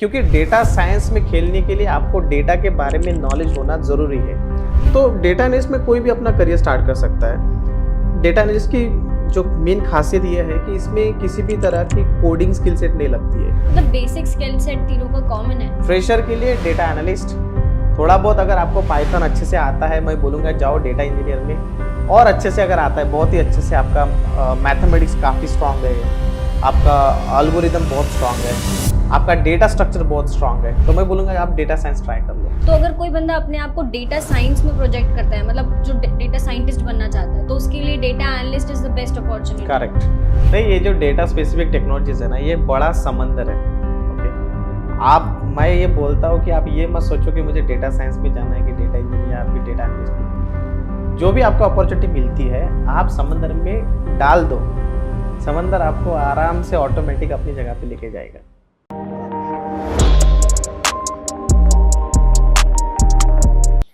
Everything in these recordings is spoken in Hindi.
क्योंकि डेटा साइंस में खेलने के लिए आपको डेटा के बारे में नॉलेज होना ज़रूरी है। तो डेटा एनालिस्ट में कोई भी अपना करियर स्टार्ट कर सकता है। डेटा एनालिस्ट की जो मेन खासियत ये है कि इसमें किसी भी तरह की कोडिंग स्किल सेट नहीं लगती है। मतलब बेसिक स्किल सेट तीनों का कॉमन है। फ्रेशर के लिए डेटा एनालिस्ट, थोड़ा बहुत अगर आपको पाइथन अच्छे से आता है, मैं बोलूँगा जाओ डेटा इंजीनियर में। और अच्छे से अगर आता है, बहुत ही अच्छे से, आपका मैथमेटिक्स काफ़ी स्ट्रांग है, आपका एल्गोरिदम बहुत स्ट्रांग है, आपका डेटा स्ट्रक्चर बहुत स्ट्रांग है, तो मैं बोलूँगा आप डेटा साइंस ट्राई कर लो। तो अगर कोई बंदा अपने आप को डेटा साइंस में प्रोजेक्ट करता है, मतलब जो डेटा साइंटिस्ट बनना चाहता है, तो उसके लिए data analyst is the best opportunity. Correct. नहीं, ये जो डेटा स्पेसिफिक टेक्नोलॉजीज है ना, ये बड़ा समंदर है। मैं ये बोलता हूँ कि आप ये मत सोचो कि मुझे डेटा साइंस में जाना है कि डेटा इंजीनियर या फिर डेटा एनालिस्ट। जो भी आपको अपॉर्चुनिटी मिलती है, आप समंदर में डाल दो, समंदर आपको आराम से ऑटोमेटिक अपनी जगह पे लेके जाएगा।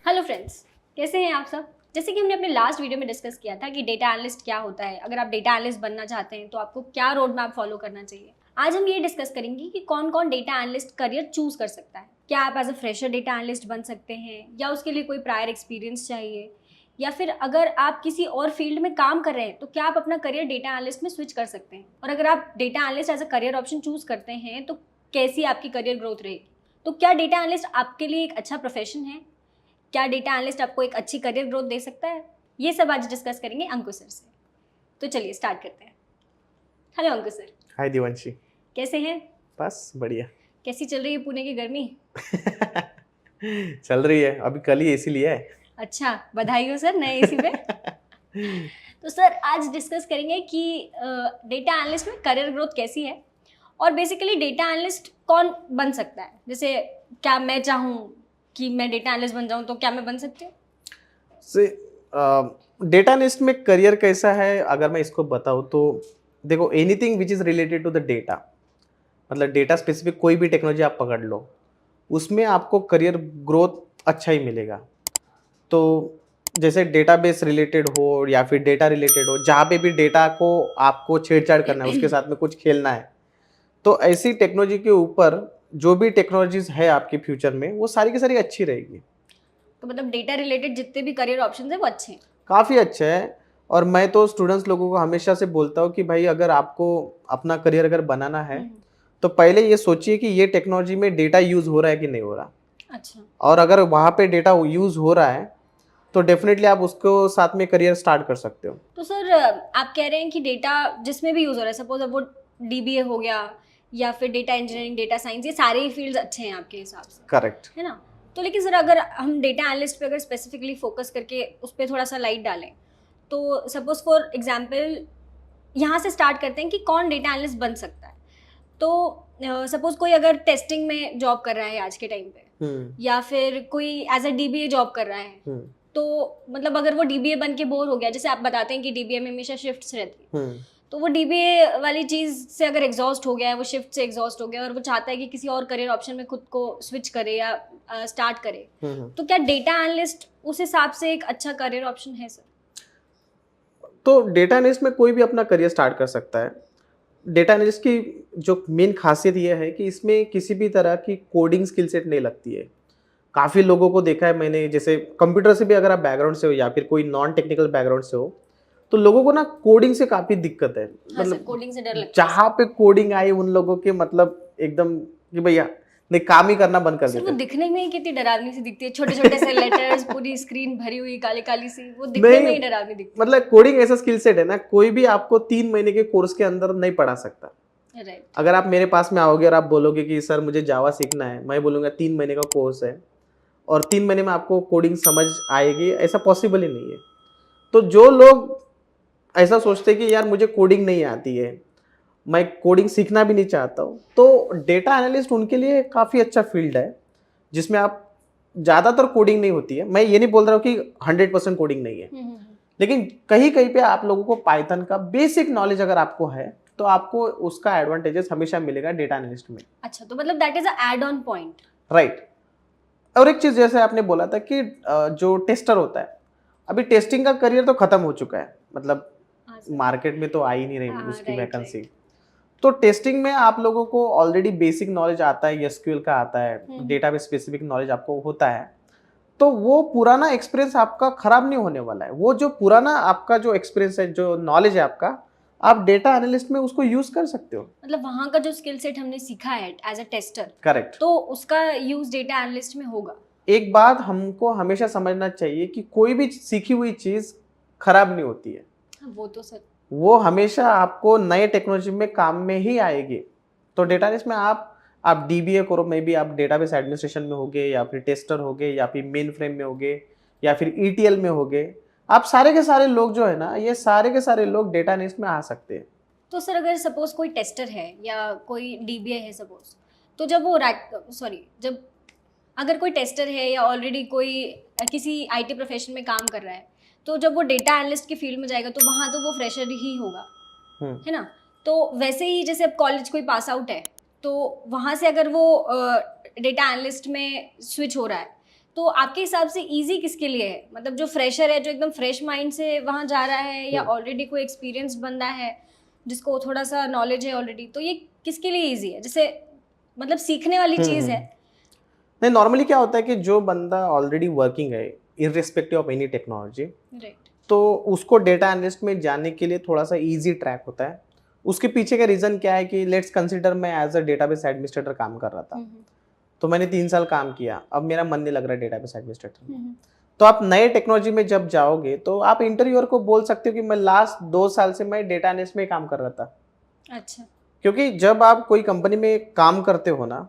हेलो फ्रेंड्स, कैसे हैं आप सब? जैसे कि हमने अपने लास्ट वीडियो में डिस्कस किया था कि डेटा एनालिस्ट क्या होता है, अगर आप डेटा एनालिस्ट बनना चाहते हैं तो आपको क्या रोड मैप फॉलो करना चाहिए। आज हम ये डिस्कस करेंगे कि कौन कौन डेटा एनालिस्ट करियर चूज कर सकता है। क्या आप as a fresher data analyst बन सकते हैं, या उसके लिए कोई प्रायर एक्सपीरियंस चाहिए, या फिर अगर आप किसी और फील्ड में काम कर रहे हैं तो क्या आप अपना करियर डेटा एनालिस्ट में स्विच कर सकते हैं। और अगर आप data analyst as a career option choose करते हैं तो कैसी आपकी करियर ग्रोथ रहेगी। तो क्या डेटा एनालिस्ट आपके लिए एक अच्छा प्रोफेशन है? क्या डेटा एनालिस्ट आपको एक अच्छी करियर ग्रोथ दे सकता है? ये सब आज डिस्कस करेंगे अंकुर सर से। तो चलिए स्टार्ट करते हैं। हेलो अंकुर सर। हाय दिवंशी, कैसे हैं? बस बढ़िया। कैसी चल रही है पुणे की गर्मी? चल रही है, अभी कल ही एसी लिया है। अच्छा, बधाई हो सर नए एसी पे। तो सर आज डिस्कस करेंगे कि डेटा एनालिस्ट में करियर ग्रोथ कैसी है, और बेसिकली डेटा एनालिस्ट कौन बन सकता है। जैसे क्या मैं चाहूँ कि मैं डेटा एनालिस्ट बन जाऊँ तो क्या मैं बन सकती हूँ? डेटा एनालिस्ट में करियर कैसा है, अगर मैं इसको बताऊँ तो देखो, anything which is related to the data, मतलब डेटा स्पेसिफिक कोई भी टेक्नोलॉजी आप पकड़ लो, उसमें आपको करियर ग्रोथ अच्छा ही मिलेगा। तो जैसे डेटाबेस रिलेटेड हो या फिर डेटा रिलेटेड हो, जहाँ पे भी डेटा को आपको छेड़छाड़ करना है, उसके साथ में कुछ खेलना है, तो ऐसी टेक्नोलॉजी के ऊपर जो भी टेक्नोलॉजीज है आपके फ्यूचर में, वो सारी की सारी अच्छी रहेगी। तो मतलब डेटा रिलेटेड जितने भी करियर ऑप्शंस हैं वो अच्छे हैं, काफ़ी अच्छा है। और मैं तो स्टूडेंट्स लोगों को हमेशा से बोलता हूँ कि भाई, अगर आपको अपना करियर अगर बनाना है तो पहले ये सोचिए कि ये टेक्नोलॉजी में डेटा यूज़ हो रहा है कि नहीं हो रहा। अच्छा। और अगर वहाँ पे डेटा यूज़ हो रहा है तो डेफिनेटली आप उसको साथ में करियर स्टार्ट कर सकते हो। तो सर आप कह रहे हैं कि डेटा जिसमें भी यूज़ हो रहा है, सपोज अब वो डीबीए हो गया या फिर डेटा इंजीनियरिंग, डेटा साइंस, ये सारे ही फील्ड्स अच्छे हैं आपके हिसाब से? करेक्ट है ना। तो लेकिन सर अगर हम डेटा एनालिस्ट पे अगर स्पेसिफिकली फोकस करके उस पर थोड़ा सा लाइट डालें, तो सपोज फॉर एग्जांपल यहाँ से स्टार्ट करते हैं कि कौन डेटा एनालिस्ट बन सकता है। तो सपोज कोई अगर टेस्टिंग में जॉब कर रहा है आज के टाइम पे, या फिर कोई एज अ डीबीए जॉब कर रहा है, तो मतलब अगर वो डीबीए बन के बोर हो गया, जैसे आप बताते हैं कि डीबीए में हमेशा शिफ्ट्स रहती है, तो वो डीबीए वाली चीज़ से अगर एग्जॉस्ट हो गया है, वो शिफ्ट से एग्जॉस्ट हो गया और वो चाहता है कि किसी और करियर ऑप्शन में खुद को स्विच करे या स्टार्ट करे, तो क्या डेटा एनालिस्ट उस हिसाब से एक अच्छा करियर ऑप्शन है सर? तो डेटा एनालिस्ट में कोई भी अपना करियर स्टार्ट कर सकता है। डेटा एनालिस्ट की जो मेन खासियत ये है कि इसमें किसी भी तरह की कोडिंग स्किल सेट नहीं लगती है। काफ़ी लोगों को देखा है मैंने, जैसे कंप्यूटर से भी अगर आप बैकग्राउंड से हो या फिर कोई नॉन टेक्निकल बैकग्राउंड से हो, तो लोगों को ना कोडिंग से काफ़ी दिक्कत है। हाँ मतलब कोडिंग से डर लगता है। जहाँ पे कोडिंग आई, उन लोगों के मतलब एकदम कि भैया नहीं, काम ही करना बंद कर सर देते वो हैं। दिखने में ही कितनी डरावनी सी दिखती है, छोटे छोटे से लेटर्स, पूरी स्क्रीन भरी हुई काली काली सी, वो दिखने में ही डरावनी दिखती मतलब कोडिंग ऐसा स्किल सेट है ना, कोई भी आपको 3 महीने के कोर्स के अंदर नहीं पढ़ा सकता। है। राइट। अगर आप मेरे पास में आओगे और आप बोलोगे कि सर मुझे जावा सीखना है, मैं बोलूँगा 3 महीने का कोर्स है और 3 महीने में आपको कोडिंग समझ आएगी, ऐसा पॉसिबल ही नहीं है। तो जो लोग ऐसा सोचते हैं कि यार मुझे कोडिंग नहीं आती है, मैं कोडिंग सीखना भी नहीं चाहता हूँ, तो डेटा एनालिस्ट उनके लिए काफ़ी अच्छा फील्ड है, जिसमें आप ज़्यादातर कोडिंग नहीं होती है। मैं ये नहीं बोल रहा हूँ कि 100% कोडिंग नहीं है, लेकिन कहीं कहीं पे आप लोगों को पाइथन का बेसिक नॉलेज अगर आपको है तो आपको उसका एडवांटेजेस हमेशा मिलेगा डेटा एनालिस्ट में। अच्छा, तो मतलब that is a add on point. Right. और एक चीज़ जैसे आपने बोला था कि जो टेस्टर होता है, अभी टेस्टिंग का करियर तो खत्म हो चुका है, मतलब मार्केट में तो आ ही नहीं रही उसकी वैकेंसी। तो टेस्टिंग में आप लोगों को ऑलरेडी बेसिक नॉलेज आता है, एसक्यूएल का आता है, डेटाबेस स्पेसिफिक नॉलेज आपको होता है, तो वो पुराना एक्सपीरियंस आपका खराब नहीं होने वाला है। वो जो पुराना आपका जो एक्सपीरियंस है, जो नॉलेज है आपका, आप डेटा एनालिस्ट में उसको यूज कर सकते हो। मतलब वहाँ का जो स्किल सेट हमने सीखा है एज अ टेस्टर, करेक्ट। तो उसका यूज डेटा एनालिस्ट में होगा। एक बात हमको हमेशा समझना चाहिए कि कोई भी सीखी हुई चीज खराब नहीं होती है, हाँ, वो तो सर। वो हमेशा आपको नए टेक्नोलॉजी में काम में ही आएगी। तो डेटा एनालिस्ट में आप डीबीए करो, मे बी आप डेटाबेस एडमिनिस्ट्रेशन में होगे, या फिर टेस्टर होगे, या फिर मेन फ्रेम में होगे, या फिर ईटीएल में होगे, आप सारे के सारे लोग जो है ना, ये सारे के सारे लोग डेटा एनालिस्ट में आ सकते हैं। तो सर अगर सपोज कोई टेस्टर है या कोई डीबीए है सपोज, तो जब वो जब अगर कोई टेस्टर है या ऑलरेडी कोई किसी आईटी प्रोफेशन में काम कर रहा है, तो जब वो डेटा एनालिस्ट की फील्ड में जाएगा तो वहाँ तो वो फ्रेशर ही होगा, है ना। तो वैसे ही जैसे अब कॉलेज कोई पास आउट है, तो वहाँ से अगर वो डेटा एनालिस्ट में स्विच हो रहा है, तो आपके हिसाब से इजी किसके लिए है? मतलब जो फ्रेशर है, जो एकदम फ्रेश माइंड से वहाँ जा रहा है, या ऑलरेडी कोई एक्सपीरियंस बंदा है जिसको थोड़ा सा नॉलेज है ऑलरेडी, तो ये किसके लिए इजी है? जैसे मतलब सीखने वाली चीज़ है। नहीं, नॉर्मली क्या होता है कि जो बंदा ऑलरेडी वर्किंग है, irrespective of any technology, right. तो उसको डेटा एनालिस्ट में जाने के लिए थोड़ा सा इजी ट्रैक होता है। उसके पीछे का रीज़न क्या है कि लेट्स कंसिडर मैं एज अ डेटाबेस एडमिनिस्ट्रेटर काम कर रहा था, तो मैंने 3 साल काम किया, अब मेरा मन नहीं लग रहा है डेटाबेस एडमिनिस्ट्रेटर में। तो आप नए टेक्नोलॉजी में जब जाओगे तो आप इंटरव्यूअर को बोल सकते हो कि मैं लास्ट 2 साल से मैं डेटा एनालिस्ट में काम कर रहा था। अच्छा। क्योंकि जब आप कोई कंपनी में काम करते हो ना,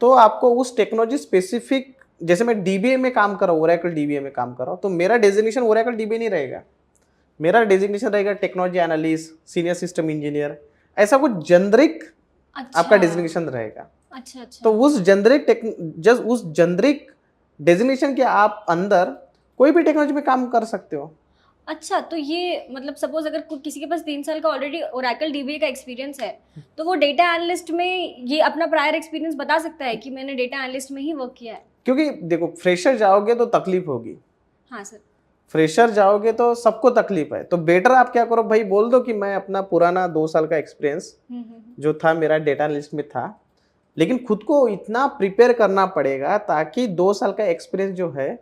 तो आपको उस टेक्नोलॉजी स्पेसिफिक, जैसे मैं डीबीए में काम कर रहा हूँ, ओरेकल डीबीए में काम कर रहा हूँ, तो मेरा डेजिग्नेशन ओरेकल डीबीए नहीं रहेगा, मेरा डेजिग्नेशन रहेगा technology analyst, senior system engineer, ऐसा कुछ जेनरिक आपका डेजिग्नेशन रहेगा। अच्छा अच्छा। तो उस जेनरिक डेजिग्नेशन के आप अंदर कोई भी टेक्नोलॉजी में काम कर सकते हो। अच्छा, तो ये मतलब सपोज अगर किसी के पास 3 साल का ऑलरेडी ओरेकल डीबीए का एक्सपीरियंस है, तो वो डेटा एनालिस्ट में ये अपना प्रायर एक्सपीरियंस बता सकता है कि मैंने डेटा एनालिस्ट में ही वर्क किया है। क्योंकि देखो, फ्रेशर जाओगे तो तकलीफ होगी। हाँ सर। फ्रेशर जाओगे तो सबको तकलीफ है, तो बेटर आप क्या करो भाई, बोल दो कि मैं अपना पुराना 2 साल का एक्सपीरियंस जो था मेरा डेटा एनालिस्ट में था, लेकिन खुद को इतना प्रिपेयर करना पड़ेगा ताकि 2 साल का एक्सपीरियंस जो है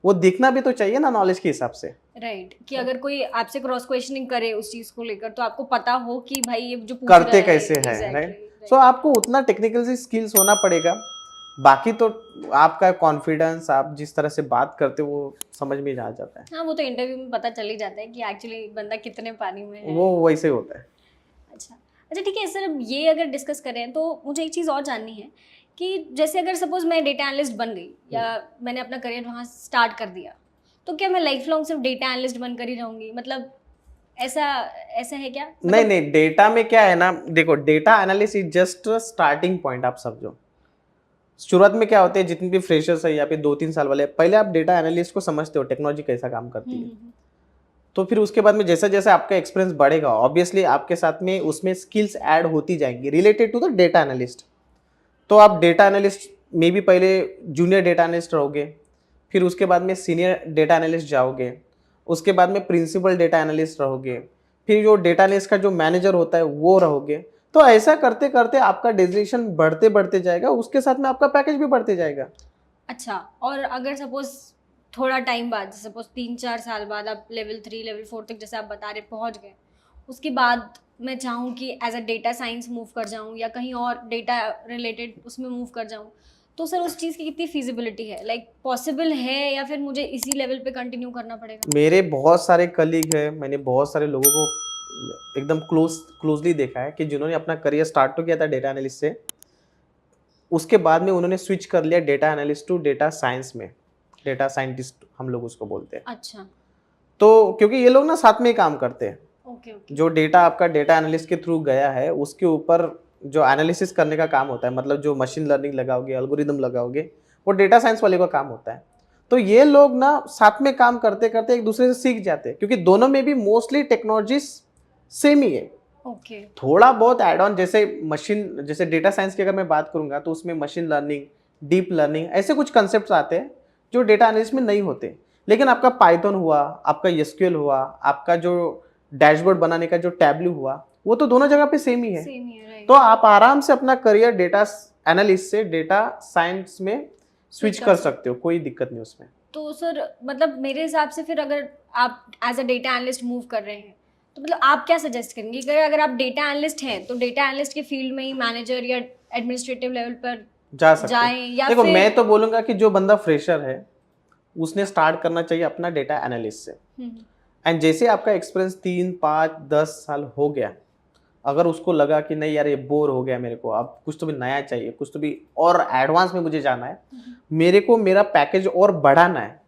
वो दिखना भी तो चाहिए ना नॉलेज के हिसाब से। राइट, कि अगर कोई आपसे क्रॉस क्वेश्चनिंग करे उस चीज को लेकर, तो आपको पता हो कि भाई ये जो पूछ करते रहा है कैसे हैं, exactly, राइट। सो आपको उतना टेक्निकल स्किल्स होना पड़ेगा, बाकी तो आपका कॉन्फिडेंस, आप जिस तरह से बात करते हो वो समझ में आ जाता है। हाँ, वो तो इंटरव्यू में पता चल ही जाता है कि एक्चुअली बंदा कितने पानी में है। वो वैसे होता है। अच्छा अच्छा, ठीक है सर। ये अगर डिस्कस करें तो मुझे एक चीज़ और जाननी है कि जैसे अगर सपोज मैं डेटा एनालिस्ट बन गई या मैंने अपना करियर वहाँ स्टार्ट कर दिया, तो क्या मैं लाइफ लॉन्ग सिर्फ डेटा एनालिस्ट बनकर ही रहूँगी? मतलब ऐसा ऐसा है क्या? मतलब नहीं नहीं, डेटा में क्या है ना, देखो, data analyst is just starting point. आप समझो, शुरुआत में क्या होते हैं, जितने भी फ्रेशर्स है या फिर 2-3 साल वाले, पहले आप डेटा एनालिस्ट को समझते हो, टेक्नोलॉजी कैसा काम करती है। तो फिर उसके बाद में जैसा जैसा आपका एक्सपीरियंस बढ़ेगा, ऑब्वियसली आपके साथ में उसमें स्किल्स ऐड होती जाएंगी related to the data analyst. तो आप डेटा एनालिस्ट में भी पहले जूनियर डेटा एनालिस्ट रहोगे, फिर उसके बाद में सीनियर डेटा एनालिस्ट जाओगे, उसके बाद में प्रिंसिपल डेटा एनालिस्ट रहोगे, फिर जो डेटा एनालिस्ट का जो मैनेजर होता है वो रहोगे। तो ऐसा करते करते आपका डेजिग्नेशन बढ़ते बढ़ते जाएगा, उसके साथ में आपका पैकेज भी बढ़ते जाएगा। अच्छा, और अगर सपोज थोड़ा टाइम बाद, सपोज 3-4 साल बाद आप लेवल 3 लेवल 4 तक जैसे आप बता रहे पहुंच गए, उसके बाद मैं चाहूँ कि as a data science move कर जाऊँ या कहीं और डेटा रिलेटेड उसमें मूव कर जाऊँ, तो सर उस चीज़ की कितनी फिजिबिलिटी है? लाइक पॉसिबल है या फिर मुझे इसी लेवल पे कंटिन्यू करना पड़ेगा? मेरे बहुत सारे कलीग हैं, मैंने बहुत सारे लोगों को एकदम क्लोजली देखा है कि जिन्होंने अपना करियर स्टार्ट तो किया था डेटा एनालिस्ट से, उसके बाद में उन्होंने स्विच कर लिया data analyst to data science में, डेटा साइंटिस्ट हम लोग उसको बोलते हैं। अच्छा, तो क्योंकि ये लोग ना साथ में ही काम करते हैं, ओके ओके। जो डेटा आपका डेटा एनालिस्ट के थ्रू गया है उसके ऊपर जो एनालिसिस करने का काम होता है, मतलब जो मशीन लर्निंग लगाओगे, एल्गोरिदम लगाओगे, वो डेटा साइंस वाले का काम होता है। तो ये लोग ना साथ में काम करते करते एक दूसरे से सीख जाते हैं, क्योंकि दोनों में भी मोस्टली टेक्नोलॉजीज सेम ही है। ओके। थोड़ा बहुत एड ऑन, जैसे जैसे डेटा साइंस की अगर मैं बात करूंगा तो उसमें मशीन लर्निंग, डीप लर्निंग, ऐसे कुछ कंसेप्ट आते हैं जो डेटा एनालिस्ट में नहीं होते। लेकिन आपका पाइथन हुआ, आपका एसक्यूएल हुआ, आपका जो डैशबोर्ड बनाने का जो टैबलू हुआ, वो तो दोनों जगह पे सेम ही है। सेम ही है, राइट। राइट तो आप आराम से अपना करियर डेटा एनालिस्ट से डेटा साइंस में स्विच कर कर सकते हो, कोई दिक्कत नहीं उसमें। तो सर मतलब मेरे हिसाब से फिर अगर आप as a data analyst move कर रहे हैं तो मतलब आप क्या सजेस्ट करेंगे कि अगर आप डेटा एनालिस्ट हैं तो डेटा एनालिस्ट के फील्ड में ही मैनेजर या एडमिनिस्ट्रेटिव लेवल पर जा सकते जाएं हैं। या देखो फिर मैं तो बोलूंगा कि जो बंदा फ्रेशर है उसने स्टार्ट करना चाहिए अपना डेटा एनालिस्ट से। एंड जैसे आपका एक्सपीरियंस 3, 5, 10 साल हो गया, अगर उसको लगा कि नहीं यार ये बोर हो गया मेरे को, अब कुछ तो भी नया चाहिए, कुछ तो भी और एडवांस में मुझे जाना है, मेरे को मेरा पैकेज और बढ़ाना है,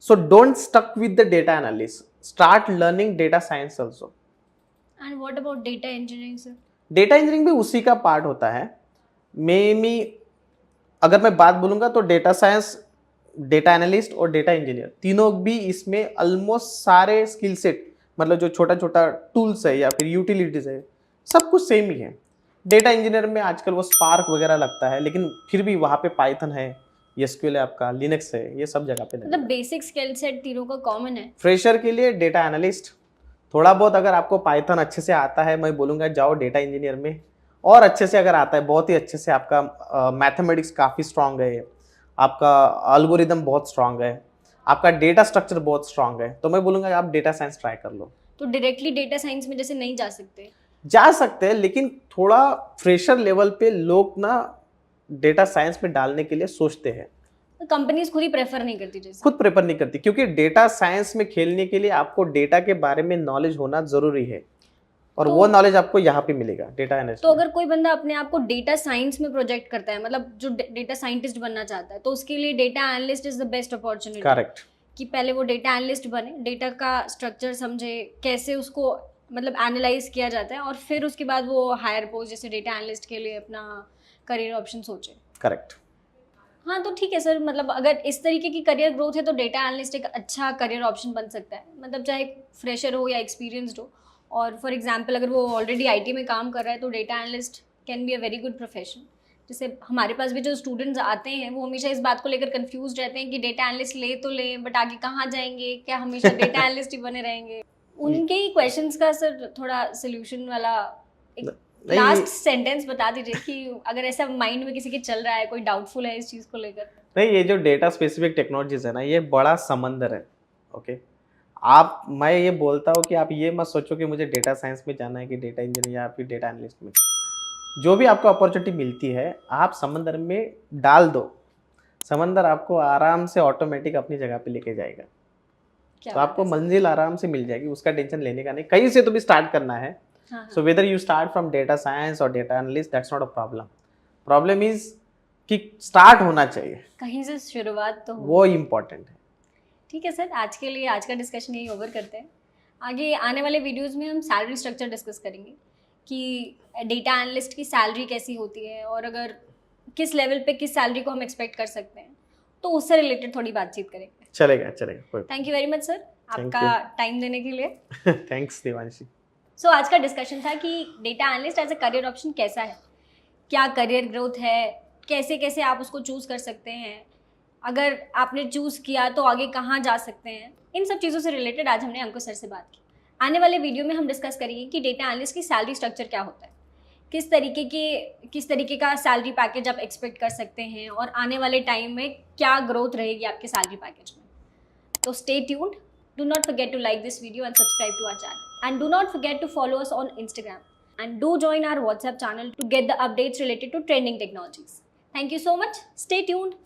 so don't stuck with the data analyst, start learning data science also. And what about data engineering sir? Data engineering भी उसी का पार्ट होता है। मेनली अगर मैं बात बोलूंगा तो डेटा साइंस, डेटा एनालिस्ट और डेटा इंजीनियर तीनों भी इसमें ऑलमोस्ट सारे स्किल सेट, मतलब जो छोटा छोटा टूल्स है या फिर यूटिलिटीज है, सब कुछ सेम ही है। डेटा इंजीनियर में आजकल वो स्पार्क वगैरह लगता है, लेकिन फिर भी वहाँ पे पाइथन है, एसक्यूएल है, आपका लिनक्स है, ये सब जगह पे मतलब बेसिक स्किल सेट तीनों का कॉमन है। फ्रेशर के लिए डेटा एनालिस्ट, थोड़ा बहुत अगर आपको पाइथन अच्छे से आता है, मैं बोलूँगा जाओ डेटा इंजीनियर में। और अच्छे से अगर आता है, बहुत ही अच्छे से, आपका मैथमेटिक्स काफ़ी स्ट्रांग है, आपका एल्गोरिदम बहुत स्ट्रांग है, आपका डेटा स्ट्रक्चर बहुत स्ट्रांग है, तो मैं बोलूँगा आप डेटा साइंस ट्राई कर लो। तो डायरेक्टली डेटा साइंस में जैसे नहीं जा सकते? जा सकते हैं, लेकिन थोड़ा फ्रेशर लेवल पे लोग ना डेटा साइंस में डालने के लिए सोचते हैं, कंपनीज खुद ही प्रेफर नहीं करती जैसे? खुद प्रेफर नहीं करती, क्योंकि डेटा साइंस में खेलने के लिए आपको डेटा के बारे में नॉलेज होना जरूरी है, और वो नॉलेज आपको यहाँ पे मिलेगा डेटा एनालिस्ट। तो अगर कोई बंदा अपने आप को डेटा साइंस में प्रोजेक्ट करता है, मतलब जो डेटा साइंटिस्ट बनना चाहता है, तो उसके लिए data analyst is the best opportunity. Correct. कि पहले वो डेटा एनालिस्ट बने, डेटा का स्ट्रक्चर समझे, कैसे उसको मतलब एनालाइज किया जाता है, और फिर उसके बाद वो हायर पोस्ट जैसे डेटा एनालिस्ट के लिए अपना करियर ऑप्शन सोचे। करेक्ट। हाँ तो ठीक है सर, मतलब अगर इस तरीके की करियर ग्रोथ है तो डेटा एनालिस्ट एक अच्छा करियर ऑप्शन बन सकता है, मतलब चाहे फ्रेशर हो या एक्सपीरियंसड हो। और फॉर एग्जांपल अगर वो ऑलरेडी आईटी में काम कर रहा है तो data analyst can be a very good profession. जैसे हमारे पास भी जो स्टूडेंट्स आते हैं वो हमेशा इस बात को लेकर कंफ्यूज रहते हैं कि डेटा एनालिस्ट ले तो लें, बट आगे कहाँ जाएंगे, क्या हमेशा डेटा एनालिस्ट ही बने रहेंगे? उनके ही क्वेश्चंस का सर थोड़ा सोल्यूशन वाला एक लास्ट सेंटेंस बता दीजिए कि अगर ऐसा माइंड में किसी के चल रहा है, कोई डाउटफुल है इस चीज़ को लेकर। नहीं, ये जो डेटा स्पेसिफिक टेक्नोलॉजीज है ना, ये बड़ा समंदर है। ओके, मैं ये बोलता हूँ कि आप ये मत सोचो कि मुझे डेटा साइंस में जाना है कि डेटा इंजीनियर या फिर डेटा एनालिस्ट में। जो भी आपको अपॉर्चुनिटी मिलती है आप समंदर में डाल दो, समंदर आपको आराम से ऑटोमेटिक अपनी जगह पे लेके जाएगा। तो आपको मंजिल आराम से मिल जाएगी, उसका टेंशन लेने का नहीं। कहीं से तो भी स्टार्ट करना है। So whether you start from data science और data analyst, that's not a problem. Problem is कि स्टार्ट होना चाहिए, कहीं से शुरुआत तो हो, वो इम्पोर्टेंट है। ठीक है सर, आज के लिए आज का डिस्कशन यही ओवर करते हैं। आगे आने वाले वीडियोस में हम सैलरी स्ट्रक्चर डिस्कस करेंगे कि डेटा एनालिस्ट की सैलरी कैसी होती है, और अगर किस लेवल पे किस सैलरी को हम एक्सपेक्ट कर सकते हैं, तो उससे रिलेटेड थोड़ी बातचीत करेंगे। चलेगा। Thank you very much sir आपका टाइम देने के लिए। थैंक्स देवांशी। सो आज का डिस्कशन था कि data analyst as a career option कैसा है, क्या करियर ग्रोथ है, कैसे कैसे आप उसको चूज़ कर सकते हैं, अगर आपने चूज़ किया तो आगे कहाँ जा सकते हैं। इन सब चीज़ों से रिलेटेड आज हमने अंकुश सर से बात की। आने वाले वीडियो में हम डिस्कस करेंगे कि डेटा एनालिस्ट की सैलरी स्ट्रक्चर क्या होता है, किस तरीके का सैलरी पैकेज आप एक्सपेक्ट कर सकते हैं, और आने वाले टाइम में क्या ग्रोथ रहेगी आपके सैलरी पैकेज में। तो stay tuned, do not forget to like this video and subscribe to our channel, and do not forget to follow us on Instagram, and do join our WhatsApp channel to get the updates related to trending technologies. Thank you so much. Stay tuned.